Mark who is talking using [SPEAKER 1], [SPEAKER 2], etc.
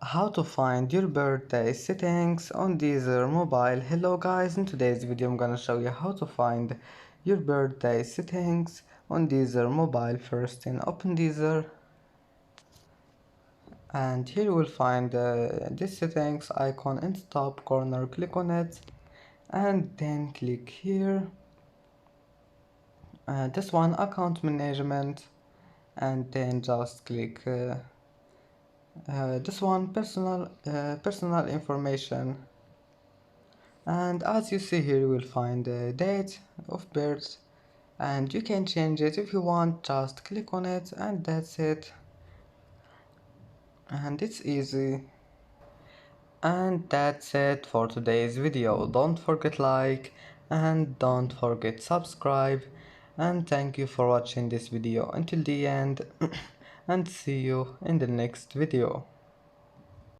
[SPEAKER 1] How to find your birthday settings on Deezer mobile. Hello guys, in today's video I'm gonna show you how to find your birthday settings on Deezer mobile. First, open Deezer, and here you will find this settings icon in the top corner. Click on it and then click here, this one, account management, and then just click this one, personal information. And as you see here, you will find the date of birth, and you can change it if you want. Just click on it and that's it, and it's easy. And that's it for today's video. Don't forget like and don't forget subscribe, and thank you for watching this video until the end and see you in the next video.